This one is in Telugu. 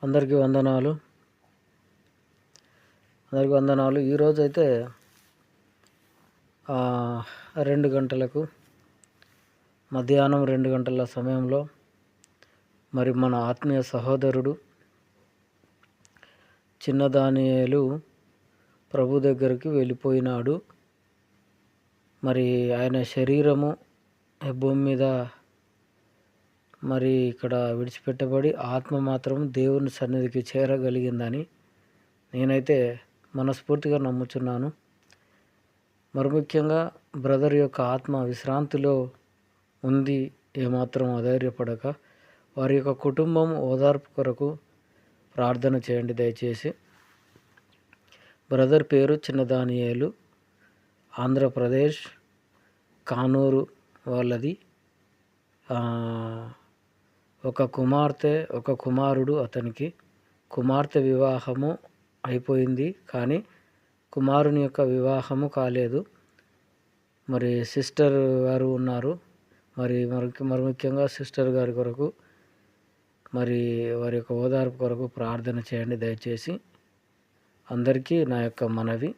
అందరికీ వందనాలు. ఈరోజైతే 2 గంటలకు మధ్యాహ్నం 2 గంటల సమయంలో మరి మన ఆత్మీయ సహోదరుడు చిన్న దానియేలు ప్రభు దగ్గరికి వెళ్ళిపోయినాడు. మరి ఆయన శరీరము భూమి మీద మరి ఇక్కడ విడిచిపెట్టబడి ఆత్మ మాత్రం దేవుని సన్నిధికి చేరగలిగిందని నేనైతే మనస్ఫూర్తిగా నమ్ముచున్నాను. మరి ముఖ్యంగా బ్రదర్ యొక్క ఆత్మ విశ్రాంతిలో ఉంది. ఏమాత్రం అధైర్యపడక వారి యొక్క కుటుంబం ఓదార్పు కొరకు ప్రార్థన చేయండి దయచేసి. బ్రదర్ పేరు చిన్న దానియేలు, ఆంధ్రప్రదేశ్ కానూరు వాళ్ళది. ఒక కుమార్తె ఒక కుమారుడు. అతనికి కుమార్తె వివాహము అయిపోయింది, కానీ కుమారుని యొక్క వివాహము కాలేదు. మరి సిస్టర్ గారు ఉన్నారు. మరి ముఖ్యంగా సిస్టర్ గారి కొరకు మరి వారి యొక్క ఓదార్పు కొరకు ప్రార్థన చేయండి దయచేసి. అందరికీ నా యొక్క మనవి.